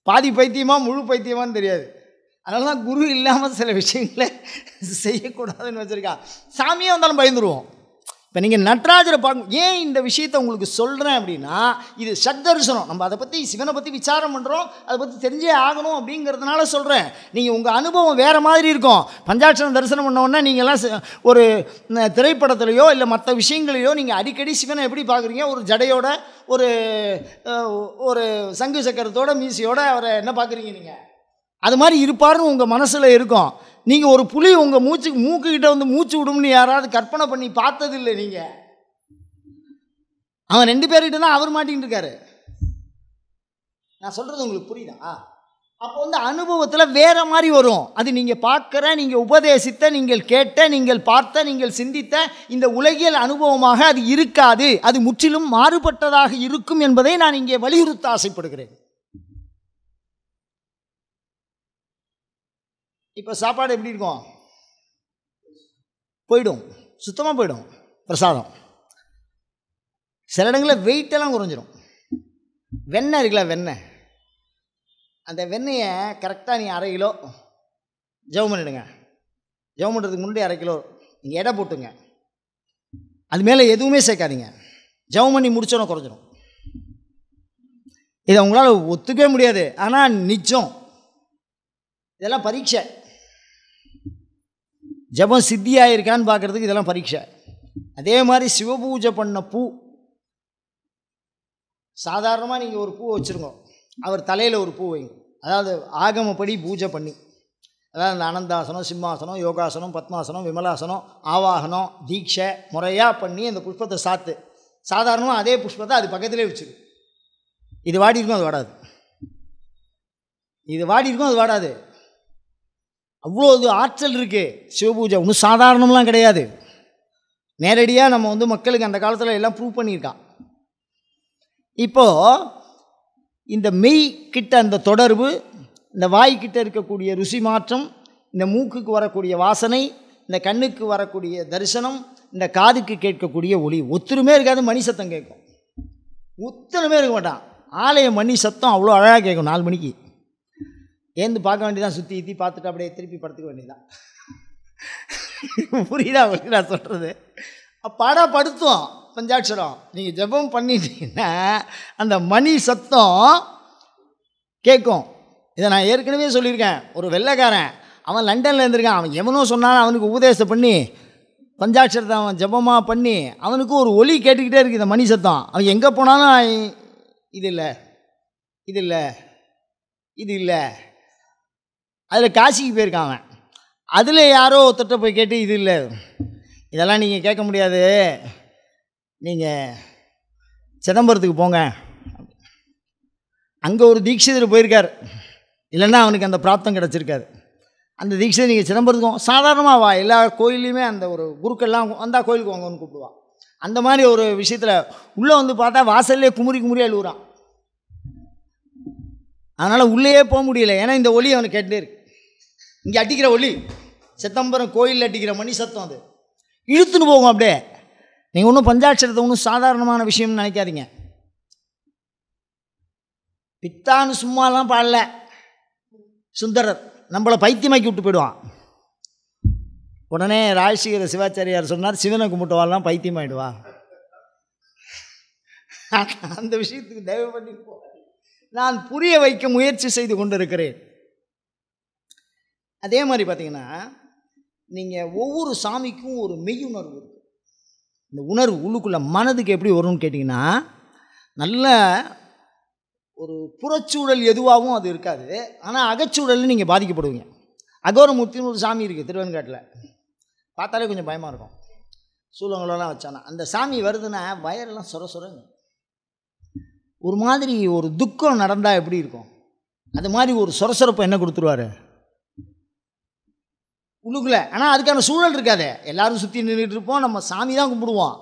பாதி பைத்தியமா முழு பைத்தியமானு தெரியாது. அதனால தான் குரு இல்லாமல் சில விஷயங்களை செய்யக்கூடாதுன்னு வச்சுருக்கா. சாமியே வந்தாலும் பயந்துருவோம். இப்போ நீங்கள் நடராஜரை பார்க்க, ஏன் இந்த விஷயத்தை உங்களுக்கு சொல்கிறேன் அப்படின்னா, இது சத்தரிசனம். நம்ம அதை பற்றி, சிவனை பற்றி விசாரம் பண்ணுறோம், அதை பற்றி தெரிஞ்சே ஆகணும் அப்படிங்கிறதுனால சொல்கிறேன். நீங்கள் உங்கள் அனுபவம் வேறு மாதிரி இருக்கும். பஞ்சாட்சரம் தரிசனம் பண்ணோன்னா நீங்கள்லாம் ஒரு திரைப்படத்துலையோ இல்லை மற்ற விஷயங்களையோ நீங்கள் அடிக்கடி சிவனை எப்படி பார்க்குறீங்க? ஒரு ஜடையோட, ஒரு சங்கு சக்கரத்தோட, மீசையோட அவரை என்ன பார்க்குறீங்க நீங்கள்? அது மாதிரி இருப்பாருன்னு உங்கள் மனசில் இருக்கும். நீங்கள் ஒரு புலி உங்கள் மூக்குக்கிட்ட மூச்சு விடும்னு யாராவது கற்பனை பண்ணி பார்த்ததில்லை நீங்கள். அவன் 2 பேர்கிட்ட தான் அவர் மாட்டின்னு இருக்காரு. நான் சொல்கிறது உங்களுக்கு புரியுதா? அப்போ அனுபவத்தில் வேறு மாதிரி வரும். அது நீங்கள் பார்க்குற, நீங்கள் உபதேசித்த, நீங்கள் கேட்ட, நீங்கள் பார்த்த, நீங்கள் சிந்தித்த இந்த உலகியல் அனுபவமாக அது இருக்காது. அது முற்றிலும் மாறுபட்டதாக இருக்கும் என்பதை நான் இங்கே வலியுறுத்த ஆசைப்படுகிறேன். இப்போ சாப்பாடு எப்படி இருக்கும்? போயிடும், சுத்தமாக போயிடும். பிரசாதம் சில இடங்களில் வெயிட்டெல்லாம் குறைஞ்சிரும். வெண்ணெய் இருக்குல்ல, வெண்ணெய், அந்த வெண்ணெயை கரெக்டாக நீங்கள் 1/2 கிலோ ஜெபம் பண்ணிவிடுங்க. ஜெபம் பண்ணுறதுக்கு முன்னாடி 1/2 கிலோ நீங்கள் எடை போட்டுங்க. அது மேலே எதுவுமே சேர்க்காதீங்க. ஜெபம் பண்ணி முடிச்சோன்னு குறைஞ்சிரும். இதை உங்களால் ஒத்துக்கவே முடியாது, ஆனால் நிச்சயம். இதெல்லாம் பரீட்சை. ஜபம் சித்தியாக இருக்கான்னு பார்க்குறதுக்கு இதெல்லாம் பரீட்சை. அதே மாதிரி சிவபூஜை பண்ண பூ, சாதாரணமாக நீங்கள் ஒரு பூ வச்சுருங்க, அவர் தலையில் ஒரு பூ வைங்க. அதாவது ஆகமப்படி பூஜை பண்ணி, அதாவது இந்த அனந்தாசனம், சிம்மாசனம், யோகாசனம், பத்மாசனம், விமலாசனம், ஆவாகனம், தீட்சை முறையாக பண்ணி அந்த புஷ்பத்தை சாத்து, சாதாரணமாக அதே புஷ்பத்தை அது பக்கத்திலே வச்சுரு. இது வாடி இருக்கும், அது வாடாது. இது வாடி இருக்கும், அது வாடாது. அவ்வளோ ஆற்றல் இருக்குது சிவபூஜை. ஒன்றும் சாதாரணம்லாம் கிடையாது. நேரடியாக நம்ம மக்களுக்கு அந்த காலத்தில் எல்லாம் ப்ரூவ் பண்ணியிருக்கான். இப்போது இந்த மெய் கிட்ட அந்த தொடர்பு, இந்த வாய்க்கிட்ட இருக்கக்கூடிய ருசி மாற்றம், இந்த மூக்குக்கு வரக்கூடிய வாசனை, இந்த கண்ணுக்கு வரக்கூடிய தரிசனம், இந்த காதுக்கு கேட்கக்கூடிய ஒளி, ஒத்துருமே இருக்காது. மணி சத்தம் கேட்கும், ஒத்துருமே இருக்க மாட்டான். ஆலய மணி சத்தம் அவ்வளோ அழகாக கேட்கும். 4 மணிக்கு ஏந்து பார்க்க வேண்டியதான், சுற்றி ஈத்தி பார்த்துட்டு அப்படியே திருப்பி படுத்துக்க வேண்டியதான். புரியுதா உங்களுக்கு நான் சொல்கிறது? பாடா படுத்தும் பஞ்சாட்சரம். நீங்கள் ஜெபம் பண்ணிட்டீங்கன்னா அந்த மணி சத்தம் கேட்கும். இதை நான் ஏற்கனவே சொல்லியிருக்கேன். ஒரு வெள்ளைக்காரன், அவன் லண்டனில் இருந்திருக்கான். அவன் எவனோ சொன்னாலும் அவனுக்கு உபதேசம் பண்ணி பஞ்சாட்சரத்தை அவன் ஜெபமாக பண்ணி அவனுக்கு ஒரு ஒலி கேட்டுக்கிட்டே இருக்குது, இந்த மணி சத்தம். அவன் எங்கே போனாலும் இது இல்லை, இது இல்லை, இது இல்லை. அதில் காசிக்கு போயிருக்கான் அவன். அதில் யாரோ ஒருத்தட்ட போய் கேட்டு, இது இல்லை, இதெல்லாம் நீங்கள் கேட்க முடியாது, நீங்கள் சிதம்பரத்துக்கு போங்க. அங்கே ஒரு தீட்சிதர் போயிருக்கார், இல்லைன்னா அவனுக்கு அந்த பிராப்தம் கிடச்சிருக்காது. அந்த தீட்சிதர் நீங்கள் சிதம்பரத்துக்கும் சாதாரணமாக வா, எல்லா கோயிலையுமே அந்த ஒரு குருக்கள்லாம் வந்தால் கோயிலுக்கு வாங்கன்னு கூப்பிடுவான். அந்த மாதிரி ஒரு விஷயத்தில் உள்ளே பார்த்தா வாசல்லே குமுறி குமுறி அழுகுறான். அதனால் உள்ளேயே போக முடியல, ஏன்னா இந்த ஒலி அவனுக்கு கேட்டே இருக்கு. இங்கே அடிக்கிற ஒலி, சிதம்பரம் கோயிலில் அடிக்கிற மணி சத்தம், அது இழுத்துன்னு போகும் அப்படியே. நீங்கள் ஒன்றும் பஞ்சாட்சரத்தை ஒன்றும் சாதாரணமான விஷயம்னு நினைக்காதீங்க. பித்தான்னு சும்மாலாம் பாடல சுந்தரர், நம்மளை பைத்தியமாக்கி விட்டு போயிடுவான். உடனே ராஜசேகர சிவாச்சாரியார் சொன்னார், சிவனை கும்பிட்டுவாலாம் பைத்தியமாயிடுவா. அந்த விஷயத்துக்கு தயவு பண்ணி நான் புரிய வைக்க முயற்சி செய்து கொண்டிருக்கிறேன். அதே மாதிரி பார்த்தீங்கன்னா, நீங்கள் ஒவ்வொரு சாமிக்கும் ஒரு மெய்யுணர்வு இருக்குது. இந்த உணர்வு உள்ளுக்குள்ளே மனதுக்கு எப்படி வரும்னு கேட்டிங்கன்னா, நல்ல ஒரு புறச்சூழல் எதுவாகவும் அது இருக்காது. ஆனால் அகச்சூழலில் நீங்கள் பாதிக்கப்படுவீங்க. அகோரமூர்த்தின்னு ஒரு சாமி இருக்குது திருவெண்காட்டில், பார்த்தாலே கொஞ்சம் பயமாக இருக்கும். சூழங்களெல்லாம் வச்சானா அந்த சாமி வருதுன்னா வயரெல்லாம் சொர சொரங்க, ஒரு மாதிரி ஒரு துக்கம் நடந்தால் எப்படி இருக்கும் அது மாதிரி ஒரு சொரசொரப்பை என்ன கொடுத்துருவார் உள்ளுக்குள்ள. ஆனால் அதுக்கான சூழல் இருக்காது, எல்லாரும் சுற்றி நின்றுட்டு இருப்போம், நம்ம சாமி தான் கும்பிடுவோம்.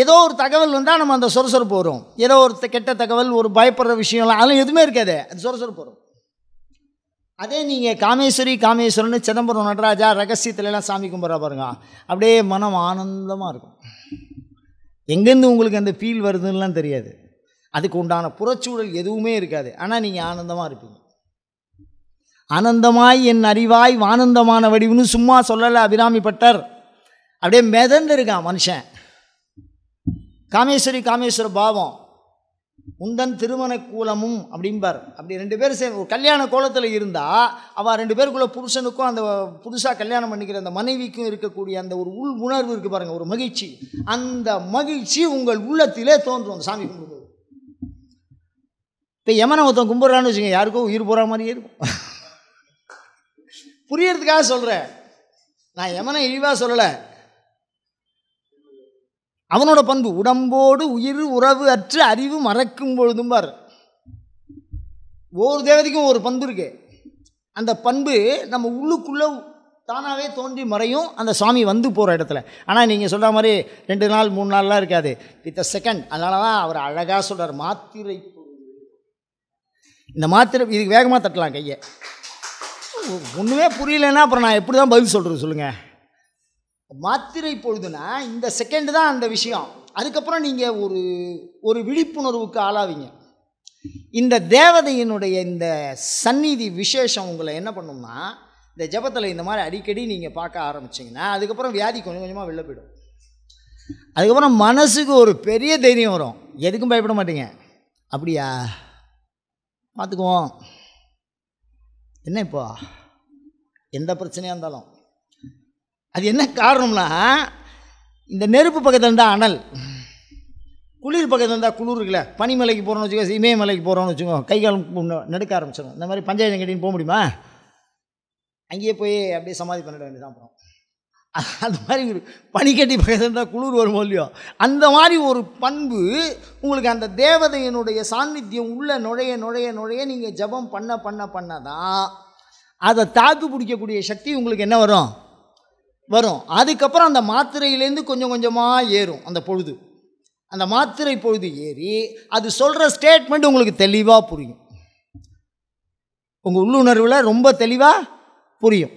ஏதோ ஒரு தகவல் வந்தால் நம்ம அந்த சொரசொரப்பு வரும், ஏதோ ஒரு கெட்ட தகவல், ஒரு பயப்படுற விஷயம்லாம் அதெல்லாம் எதுவுமே இருக்காது, அது சொரசொரப்பு வரும். அதே நீங்கள் காமேஸ்வரன் சிதம்பரம் நடராஜா ரகசியத்துலலாம் சாமி கும்பிட்றா பாருங்க, அப்படியே மனம் ஆனந்தமாக இருக்கும். எங்கேருந்து உங்களுக்கு அந்த ஃபீல் வருதுன்னெலாம் தெரியாது, அதுக்கு உண்டான புறச்சூழல் எதுவுமே இருக்காது. ஆனால் நீங்கள் ஆனந்தமாக இருப்பீங்க. ஆனந்தமாய் என் அறிவாய் வானந்தமான வடிவுன்னு சும்மா சொல்லலை அபிராமி பட்டர், அப்படியே மிதந்து இருக்கான் மனுஷன். காமேஸ்வர பாவம் உந்தன் திருமண கூலமும் அப்படிம்பார். அப்படி ரெண்டு பேரும் சேர்ந்து ஒரு கல்யாண கோலத்தில் இருந்தால் அவள் ரெண்டு பேருக்குள்ள புருஷனுக்கும் அந்த புதுசாக கல்யாணம் பண்ணிக்கிற அந்த மனைவிக்கும் இருக்கக்கூடிய அந்த ஒரு உள் உணர்வு இருக்குது பாருங்கள், ஒரு மகிழ்ச்சி. அந்த மகிழ்ச்சி உங்கள் உள்ளத்திலே தோன்றும் அந்த சாமி கும்பிடும்போது. இப்போ யமனை ஒருத்தன் கும்பிட்றான்னு வச்சுக்கோங்க, யாருக்கும் உயிர் போகிற மாதிரியே இருக்கும். புரியறதுக்காக சொல்கிறேன், நான் யமனை இழிவாக சொல்லலை. அவனோட பண்பு உடம்போடு உயிர் உறவு அற்று அறிவு மறக்கும் பொழுதும் பார். ஒவ்வொரு தேவதைக்கும் ஒரு பண்பு இருக்கு, அந்த பண்பு நம்ம உள்ளுக்குள்ளே தானாகவே தோன்றி மறையும் அந்த சுவாமி வந்து போகிற இடத்துல. ஆனால் நீங்கள் சொல்கிற மாதிரி 2 நாள் 3 நாள்லாம் இருக்காது, வித் அ செகண்ட். அதனால தான் அவர் அழகாக சொல்கிறார், மாத்திரை இந்த மாத்திரை இதுக்கு வேகமாக தட்டலாம் கையை. ஒன்றுமே புரியலைன்னா அப்புறம் நான் எப்படி தான் பதில் சொல்கிறது சொல்லுங்கள். மாத்திரை பொழுதுனா இந்த செகண்டு தான் அந்த விஷயம். அதுக்கப்புறம் நீங்கள் ஒரு விழிப்புணர்வுக்கு ஆளாவீங்க. இந்த தேவதையினுடைய இந்த சந்நிதி விசேஷம் உங்களை என்ன பண்ணும்னா, இந்த ஜபத்தில் இந்த மாதிரி அடிக்கடி நீங்கள் பார்க்க ஆரம்பிச்சிங்கன்னா அதுக்கப்புறம் வியாதி கொஞ்சம் கொஞ்சமாக வெளில போயிடும். அதுக்கப்புறம் மனசுக்கு ஒரு பெரிய தைரியம் வரும், எதுக்கும் பயப்பட மாட்டீங்க. அப்படியா பார்த்துக்குவோம், என்ன இப்போ எந்த பிரச்சனையாக இருந்தாலும். அது என்ன காரணம்னா, இந்த நெருப்பு பக்கத்தில் இருந்தால் அனல், குளிர் பக்கத்தில் இருந்தால் குளிர் இருக்குல்ல. பனிமலைக்கு போகிறோன்னு வச்சுக்கோ, இமயமலைக்கு போகிறோன்னு வச்சுக்கோ, கை காலம் நடுக்க ஆரம்பிச்சிடும். இந்த மாதிரி பஞ்சாயத்து கட்டின்னு போக முடியுமா? அங்கேயே போய் அப்படியே சமாதி பண்ணிட வேண்டியதான். அப்புறம் அந்த மாதிரி ஒரு பனிக்கட்டி பக்கத்தில் இருந்தால் குளிர் வருமோ இல்லையோ, அந்த மாதிரி ஒரு பண்பு உங்களுக்கு அந்த தேவதையினுடைய சாநித்தியம் உள்ள நுழைய நீங்கள் ஜபம் பண்ண தான் அதை தாக்கு பிடிக்கக்கூடிய சக்தி உங்களுக்கு என்ன வரும். அதுக்கப்புறம் அந்த மாத்திரையிலேருந்து கொஞ்சம் கொஞ்சமாக ஏறும் அந்த பொழுது. அந்த மாத்திரை பொழுது ஏறி அது சொல்கிற ஸ்டேட்மெண்ட் உங்களுக்கு தெளிவாக புரியும், உங்கள் உள்ளுணர்வில் ரொம்ப தெளிவாக புரியும்.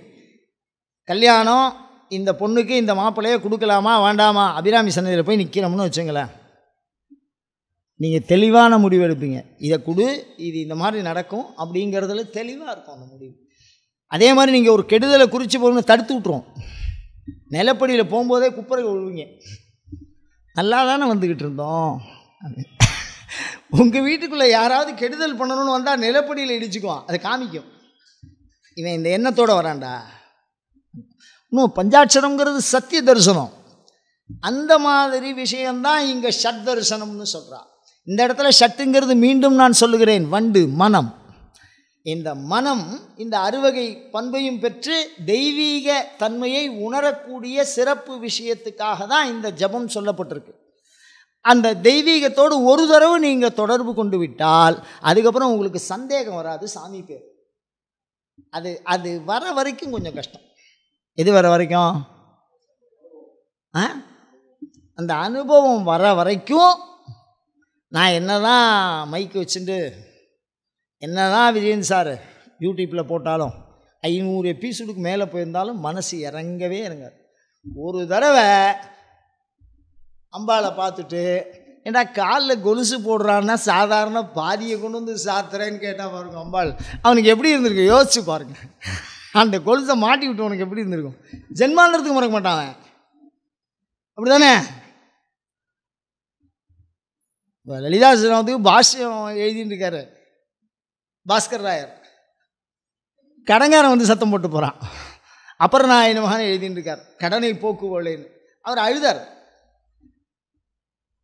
கல்யாணம் இந்த பொண்ணுக்கு இந்த மாப்பிள்ளையை கொடுக்கலாமா வேண்டாமா, அபிராமி சன்னதியில் போய் நிற்கிறோம்னு வச்சுங்களேன், நீங்கள் தெளிவான முடிவு எடுப்பீங்க. இதை கொடு, இது இந்த மாதிரி நடக்கும் அப்படிங்கிறதுல தெளிவாக இருக்கும் அந்த முடிவு. அதே மாதிரி நீங்கள் ஒரு கெடுதலை குறித்து போகணும்னு தடுத்து விட்ருவோம். நிலப்படியில் போகும்போதே குப்பரை விழுவீங்க, நல்லா தானே வந்துக்கிட்டு இருந்தோம். உங்கள் வீட்டுக்குள்ளே யாராவது கெடுதல் பண்ணணும்னு வந்தால் நிலப்படியில் இடிச்சுக்குவான், அதை காமிக்கும், இவன் இந்த எண்ணத்தோடு வரான்டா. இன்னும் பஞ்சாட்சரங்கிறது சத்திய தரிசனம், அந்த மாதிரி விஷயந்தான் இங்கே ஷட் தரிசனம்னு சொல்கிறான். இந்த இடத்துல ஷட்டுங்கிறது மீண்டும் நான் சொல்லுகிறேன், வண்டு மனம். இந்த மனம் இந்த அறுவகை பண்பையும் பெற்று தெய்வீக தன்மையை உணரக்கூடிய சிறப்பு விஷயத்துக்காக தான் இந்த ஜபம் சொல்லப்பட்டிருக்கு. அந்த தெய்வீகத்தோடு ஒரு தடவை நீங்கள் தொடர்பு கொண்டு விட்டால் அதுக்கப்புறம் உங்களுக்கு சந்தேகம் வராது சாமி பேர். அது வர வரைக்கும் கொஞ்சம் கஷ்டம். எது வர வரைக்கும்? அந்த அனுபவம் வர வரைக்கும் நான் என்ன தான் மைக்கு வச்சுட்டு என்ன தான் விஜயன் சார் யூடியூப்பில் போட்டாலும் 500 எபிசோடுக்கு மேலே போயிருந்தாலும் மனசு இறங்கவே இறங்காது. ஒரு தடவை அம்பாளை பார்த்துட்டு ஏன்னா காலில் கொலுசு போடுறான்னா சாதாரண பாதியை கொண்டு வந்து சாத்துறேன்னு கேட்டால் பாருங்க அம்பாள், அவனுக்கு எப்படி இருந்திருக்கு யோசிச்சு பாருங்கள். அந்த கொலுசை மாட்டி விட்டு உனக்கு எப்படி இருந்திருக்கும், ஜென்மான்றதுக்கு மறக்க மாட்டான் அவன், அப்படி தானே? லலிதா சகஸ்ரநாமத்துக்கு பாஷ்யம் எழுதிட்டு இருக்காரு பாஸ்கர் ராயர், கடங்காரன் வந்து சத்தம் போட்டு போகிறான். அபர்ணாய நமஹான்னு எழுதின்னு இருக்கார், கடனை போக்குவோலேன்னு. அவர் அழுதார்.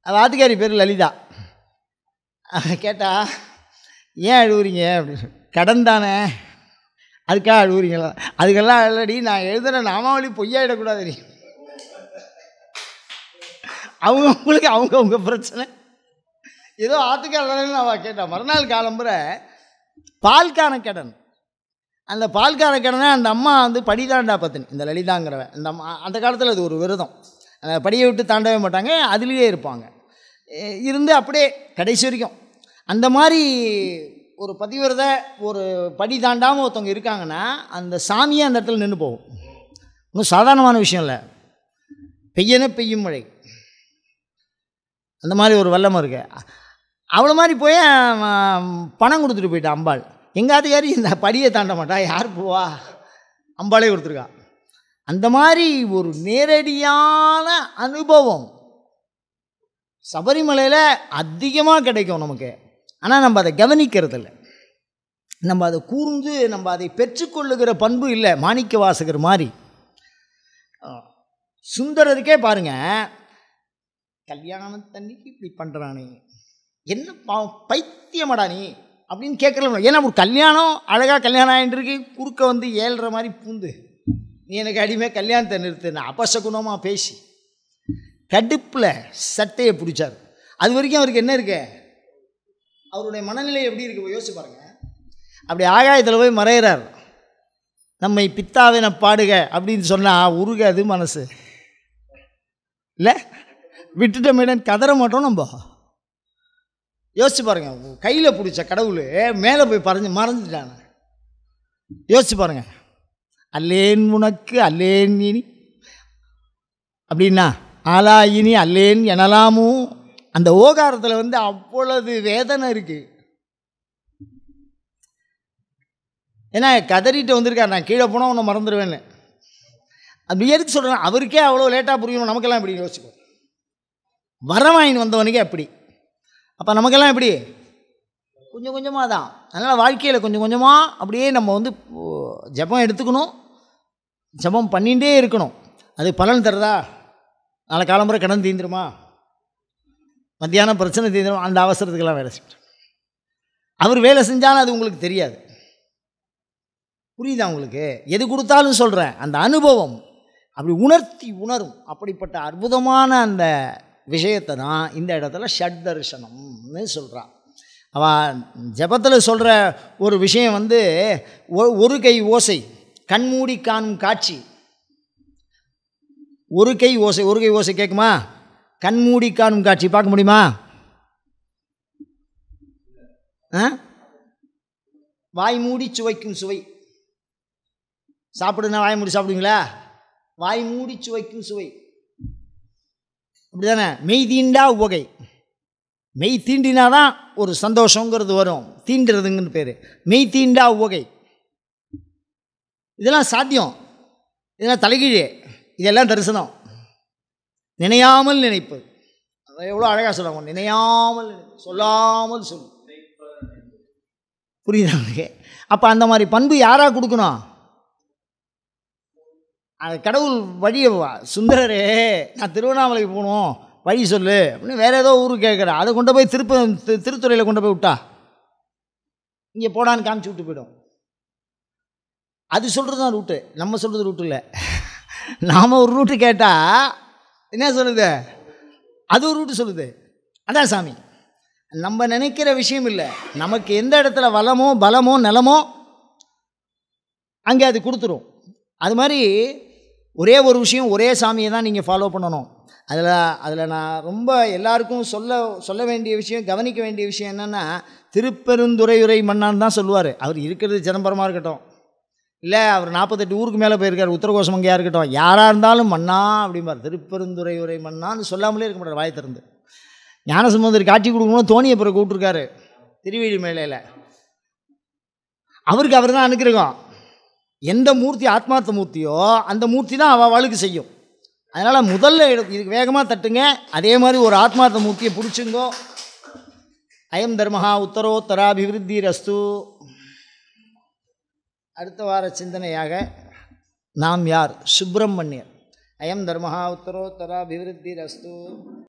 வாத்திகாரி பேர் லலிதா. கேட்டா ஏன் அழுவுறீங்க அப்படின்னு. கடன் தானே, அதுக்காக அழுவுறீங்களா? அதுக்கெல்லாம் ஆல்ரெடி நான் எழுதுகிற நாமாவளி பொய்யாயிடக்கூடாது. நீ அவங்கவுங்களுக்கு அவங்கவுங்க பிரச்சனை. ஏதோ ஆத்துக்காரன்னு அவள் கேட்டான். மறுநாள் காலம்புரை பால்கான கடன். அந்த பால்கான கடனை அந்த அம்மா வந்து படிதாண்டா பத்தினி, இந்த லலிதாங்கிறவன். இந்த அம்மா அந்த காலத்தில் அது ஒரு விரதம், படியை விட்டு தாண்டவே மாட்டாங்க, அதுலேயே இருப்பாங்க. இருந்து அப்படியே கடைசி வரைக்கும். அந்த மாதிரி ஒரு பதிவிரத ஒரு படி தாண்டாமல் ஒருத்தவங்க இருக்காங்கன்னா அந்த சாமியே அந்த இடத்துல நின்று போகும். இன்னும் சாதாரணமான விஷயம் இல்லை. பெய்யனே பெய்யும் மழை, அந்த மாதிரி ஒரு வெள்ளம் இருக்கு. அவ்வளோ மாதிரி போய் பணம் கொடுத்துட்டு போயிட்டான் அம்பாள். எங்காத்துக்காரி இந்த படியை தாண்ட மாட்டா, யார் போவா? அம்பாளே கொடுத்துருக்கா. அந்த மாதிரி ஒரு நேரடியான அனுபவம் சபரிமலையில் அதிகமாக கிடைக்கும் நமக்கு. ஆனால் நம்ம அதை கவனிக்கிறது இல்லை, நம்ம அதை கூர்ந்து நம்ம அதை பெற்றுக்கொள்ளுகிற பண்பு இல்லை. மாணிக்க வாசகர் மாதிரி சுந்தரருக்கே பாருங்கள், கல்யாணத்தன்னைக்கு இப்படி பண்ணுறானே, என்ன பைத்தியமாடா நீ அப்படின்னு கேட்கல. ஏன்னா ஒரு கல்யாணம் அழகாக கல்யாணம் ஆகிட்டுருக்கு, குறுக்க வந்து ஏழ்ற மாதிரி பூந்து நீ எனக்கு அடிமை கல்யாணத்தை நிறுத்துன அபசகுணமாக பேசி கடுப்பில் சட்டையை பிடிச்சார். அது வரைக்கும் அவருக்கு என்ன இருக்கு, அவருடைய மனநிலை எப்படி இருக்கு யோசிச்சு பாருங்க. அப்படி ஆகாயத்தில் போய் மறைகிறார். நம்மை பித்தாவின பாடுக அப்படின்னு சொன்னால் உருகாது மனசு இல்லை, விட்டுட்ட மேடன் கதற மாட்டோம் நம்ம. யோசிச்சு பாருங்க, கையில் பிடிச்ச கடவுள் மேலே போய் மறைஞ்சிட்டான. யோசிச்சு பாருங்க, அல்லேன் உனக்கு அல்லேன் இனி அப்படின்னா ஆலா இனி அல்லேன் எனலாமும். அந்த ஓகாரத்தில் வந்து அவ்வளவு வேதனை இருக்கு. ஏன்னா கதறிட்டு வந்திருக்கார், நான் கீழே போனால் உன்னை மறந்துடுவேன்னு. அப்படி எதுக்கு சொல்கிறேன், அவருக்கே அவ்வளோ லேட்டாக புரியணும், நமக்கெல்லாம் எப்படி யோசிச்சுக்கோ. வரவாயின் வந்தவனுக்கே அப்படி, அப்போ நமக்கெல்லாம் எப்படி கொஞ்சம் கொஞ்சமாக தான். அதனால் வாழ்க்கையில் கொஞ்சம் கொஞ்சமாக அப்படியே நம்ம வந்து ஜபம் எடுத்துக்கணும், ஜபம் பண்ணிகிட்டே இருக்கணும். அது பலன் தருதா? நாளை காலம்புரை கடன் தீந்துருமா, மத்தியானம் பிரச்சனை தீந்துடும், அந்த அவசரத்துக்கெல்லாம் வேலை செஞ்சு அவர் வேலை செஞ்சாலும் அது உங்களுக்கு தெரியாது. புரியுதா உங்களுக்கு? எது கொடுத்தாலும் சொல்கிறேன், அந்த அனுபவம் அப்படி உணர்த்தி உணரும். அப்படிப்பட்ட அற்புதமான அந்த விஷயத்தை தான் இந்த இடத்துல ஷட் தரிசனம்னு சொல்கிறான். அவன் ஜபத்தில் சொல்கிற ஒரு விஷயம் வந்து ஒரு கை ஓசை, கண்மூடி காணும் காட்சி. ஒரு கை ஓசை கேட்குமா? கண்மூடி காணும் காட்சி பார்க்க முடியுமா? வாய் மூடி சுவைக்கும் சுவை. சாப்பிடுனா வாய் மூடி சாப்பிடுவீங்களா? வாய் மூடி சுவைக்கும் சுவை அப்படி தானே. மெய் தீண்டா உவகை, மெய் தீண்டினாதான் ஒரு சந்தோஷங்கிறது வரும், தீண்டுறதுங்கன்னு பேர். மெய் தீண்டா உவகை, இதெல்லாம் சாத்தியம், இதெல்லாம் தலைகீழே, இதெல்லாம் தரிசனம். நினையாமல் நினைப்பது, அதை எவ்வளோ அழகாக சொல்லுவாங்க. நினையாமல் சொல்லாமல் சொல்லு. புரியுதா உங்களுக்கு? அப்போ அந்த மாதிரி பண்பு யாராக கொடுக்கணும்? அது கடவுள் வழியை. சுந்தரரே நான் திருவண்ணாமலைக்கு போகணும் வழி சொல்லு அப்படின்னு வேறு ஏதோ ஊருக்கு கேட்குறேன். அதை கொண்டு போய் திருத்துறையில் கொண்டு போய் விட்டா இங்கே போடான்னு காமிச்சு விட்டு போயிடும். அது சொல்கிறது தான் ரூட்டு, நம்ம சொல்கிறது ரூட்டு இல்லை. நாம் ஒரு ரூட்டு கேட்டால் என்ன சொல்லுது, அது ஒரு ரூட்டு சொல்லுது. அதான் சாமி, நம்ம நினைக்கிற விஷயம் இல்லை. நமக்கு எந்த இடத்துல வளமோ பலமோ நிலமோ அங்கே அது கொடுத்துரும். அது மாதிரி ஒரே ஒரு விஷயம், ஒரே சாமியை தான் நீங்கள் ஃபாலோ பண்ணணும். அதில் நான் ரொம்ப எல்லாருக்கும் சொல்ல வேண்டிய விஷயம், கவனிக்க வேண்டிய விஷயம் என்னென்னா, திருப்பெருந்துறையுரை மன்னான்னு தான் சொல்லுவார். அவர் இருக்கிறது சிதம்பரமாக இருக்கட்டும், இல்லை அவர் 48 ஊருக்கு மேலே போயிருக்கார், உத்தரகோசமங்கையாக இருக்கட்டும், யாராக இருந்தாலும் மன்னா அப்படிம்பார். திருப்பெருந்துறையுரை மன்னான்னு சொல்லாமலே இருக்க மாட்டார் வாய் திறந்து. ஞானசம்பந்தர் காட்சி கொடுக்கணும், தோணியை பிறகு கூப்பிட்டுருக்காரு திருவேழி மேலையில். அவருக்கு அவர் தான் அனுக்கிரகம். எந்த மூர்த்தி ஆத்மார்த்த மூர்த்தியோ அந்த மூர்த்தி தான் அவளுக்கு செய்யும். அதனால் முதல்ல இதுக்கு வேகமாக தட்டுங்க. அதே மாதிரி ஒரு ஆத்மார்த்த மூர்த்தியை பிடிச்சுங்கோ. அயம் தர்மஹா உத்தரோத்தராபிவிருத்தி ரஸ்து. அடுத்த வார சிந்தனையாக நாம் யார்? சுப்பிரமணியர். அயம் தர்மஹா உத்தரோத்தராபிவிருத்திரஸ்து.